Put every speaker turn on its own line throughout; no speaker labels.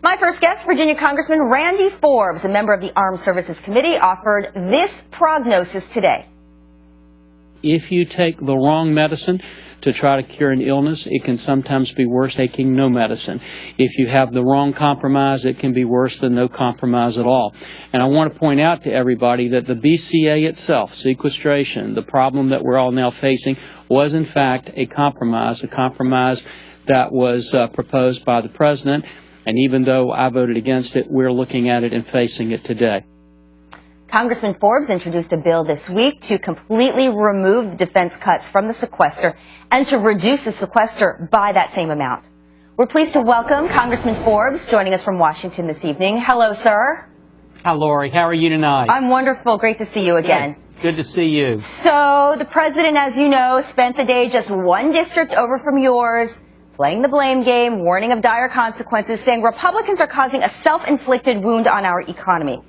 My first guest, Virginia Congressman Randy Forbes, a member of the Armed Services Committee, offered this prognosis today.
If you take the wrong medicine to try to cure an illness, it can sometimes be worse taking no medicine. If you have the wrong compromise, it can be worse than no compromise at all. And I want to point out to everybody that the BCA itself, sequestration, the problem that we're all now facing, was in fact a compromise that was proposed by the president. And even though I voted against it, we're looking at it and facing it today.
Congressman Forbes introduced a bill this week to completely remove the defense cuts from the sequester and to reduce the sequester by that same amount. We're pleased to welcome Congressman Forbes joining us from Washington this evening. Hello, sir.
Hi, Lori. How are you tonight?
I'm wonderful. Great to see you again.
Good to see you.
So the president, as you know, spent the day just one district over from yours, playing the blame game, warning of dire consequences, saying Republicans are causing a self-inflicted wound on our economy.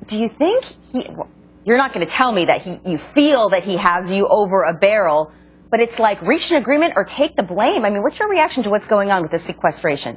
Do you think you're not going to tell me that you feel that he has you over a barrel, but it's like reach an agreement or take the blame? I mean, what's your reaction to what's going on with this sequestration?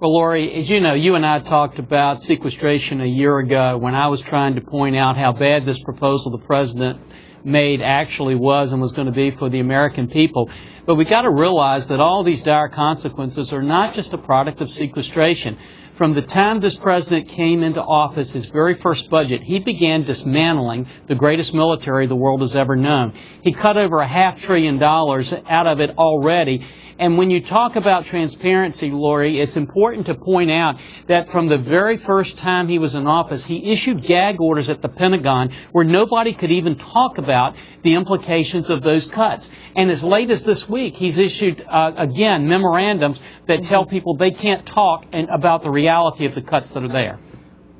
Well, Lori, as you know, you and I talked about sequestration a year ago when I was trying to point out how bad this proposal the president made actually was and was going to be for the American people. But we got to realize that all these dire consequences are not just a product of sequestration. From the time this president came into office, his very first budget, he began dismantling the greatest military the world has ever known. He cut over $500 billion out of it already. And when you talk about transparency, Lori, it's important to point out that from the very first time he was in office, he issued gag orders at the Pentagon where nobody could even talk about the implications of those cuts. And as late as this week, he's issued, again, memorandums that tell people they can't talk about the reality of the cuts that are there.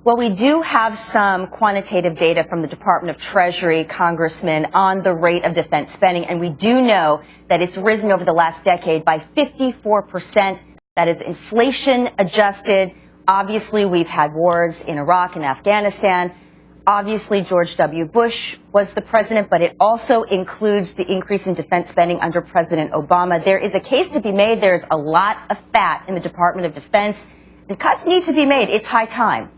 Well, we do have some quantitative data from the Department of Treasury, Congressman, on the rate of defense spending, and we do know that it's risen over the last decade by 54%. That is inflation adjusted. Obviously, we've had wars in Iraq and Afghanistan. Obviously, George W. Bush was the president, but it also includes the increase in defense spending under President Obama. There is a case to be made. There's a lot of fat in the Department of Defense. The cuts need to be made. It's high time.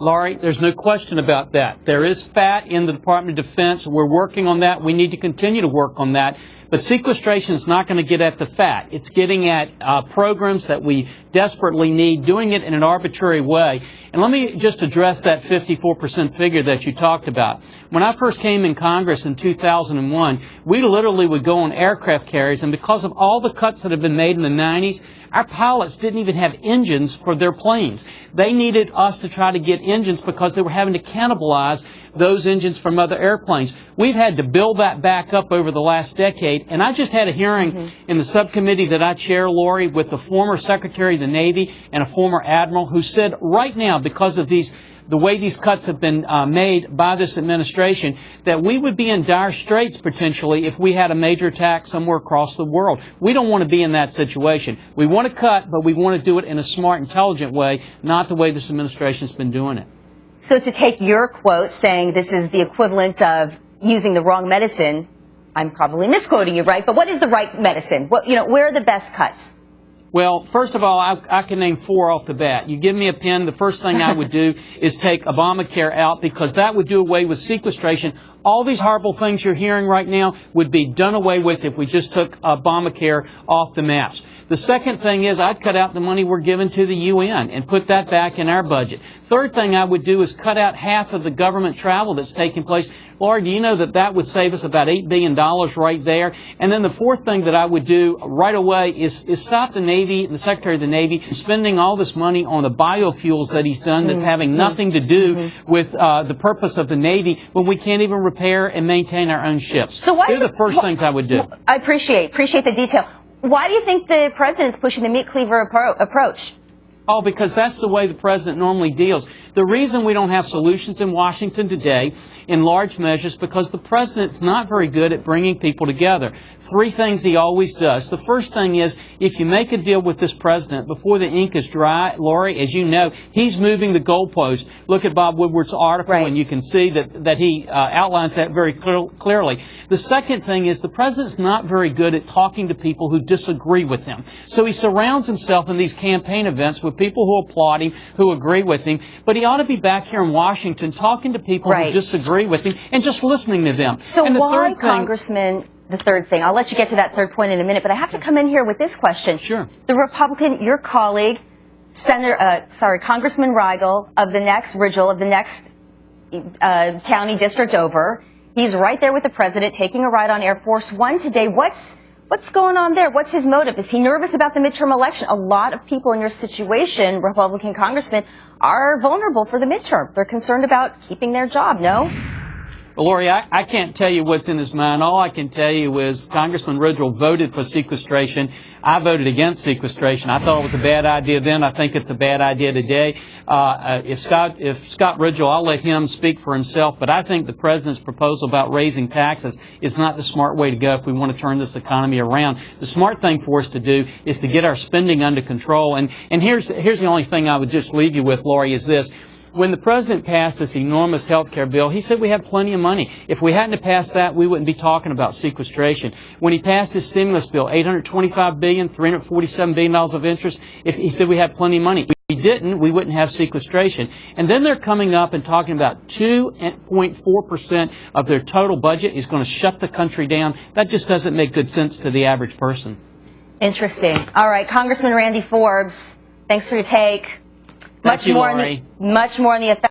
Laurie, there's no question about that. There is fat in the Department of Defense. We're working on that. We need to continue to work on that. But sequestration is not going to get at the fat. It's getting at programs that we desperately need, doing it in an arbitrary way. And let me just address that 54% figure that you talked about. When I first came in Congress in 2001, we literally would go on aircraft carriers, and because of all the cuts that have been made in the 90s, our pilots didn't even have engines for their planes. They needed us to try to get engines because they were having to cannibalize those engines from other airplanes. We've had to build that back up over the last decade, and I just had a hearing in the subcommittee that I chair, Lori, with the former Secretary of the Navy and a former Admiral who said right now, because of the way these cuts have been made by this administration, that we would be in dire straits potentially if we had a major attack somewhere across the world. We don't want to be in that situation. We want to cut, but we want to do it in a smart, intelligent way, not the way this administration has been doing it.
So to take your quote saying this is the equivalent of using the wrong medicine, I'm probably misquoting you, right? But what is the right medicine? Where are the best cuts?
Well, first of all, I can name 4 off the bat. You give me a pen, the first thing I would do is take Obamacare out, because that would do away with sequestration. All these horrible things you're hearing right now would be done away with if we just took Obamacare off the maps. The second thing is I'd cut out the money we're giving to the UN and put that back in our budget. Third thing I would do is cut out half of the government travel that's taking place. Laura, do you know that that would save us about $8 billion right there? And then the fourth thing that I would do right away is stop the Navy, the Secretary of the Navy, spending all this money on the biofuels that he's done that's having nothing to do with the purpose of the Navy when we can't even repair and maintain our own ships.
So why
They're the first things I would do.
I appreciate the detail. Why do you think the president's pushing the meat cleaver approach?
Oh, because that's the way the president normally deals. The reason we don't have solutions in Washington today, in large measure, is because the president's not very good at bringing people together. 3 things he always does. The first thing is, if you make a deal with this president before the ink is dry, Lori, as you know, he's moving the goalpost. Look at Bob Woodward's article, and you can see that he outlines that very clearly. The second thing is the president's not very good at talking to people who disagree with him. So he surrounds himself in these campaign events with people who applaud him, who agree with him, but he ought to be back here in Washington talking to people who disagree with him and just listening to them.
So
and
why, Congressman, the third thing, I'll let you get to that third point in a minute, but I have to come in here with this question.
Sure.
The Republican, your colleague, Congressman Rigel of the next county district over, he's right there with the president taking a ride on Air Force One today. What's going on there? What's his motive? Is he nervous about the midterm election? A lot of people in your situation, Republican congressmen, are vulnerable for the midterm. They're concerned about keeping their job, no?
Well, Lori, I can't tell you what's in his mind. All I can tell you is Congressman Ridgel voted for sequestration. I voted against sequestration. I thought it was a bad idea then. I think it's a bad idea today. If Scott Ridgel, I'll let him speak for himself, but I think the president's proposal about raising taxes is not the smart way to go if we want to turn this economy around. The smart thing for us to do is to get our spending under control. And here's the only thing I would just leave you with, Lori, is this. When the president passed this enormous health care bill, he said we had plenty of money. If we hadn't passed that, we wouldn't be talking about sequestration. When he passed his stimulus bill, $825 billion, $347 billion of interest, he said we had plenty of money. If we didn't, we wouldn't have sequestration. And then they're coming up and talking about 2.4% of their total budget is going to shut the country down. That just doesn't make good sense to the average person.
Interesting. All right, Congressman Randy Forbes, thanks for your take.
Thank you, Lori.
Much more on the effect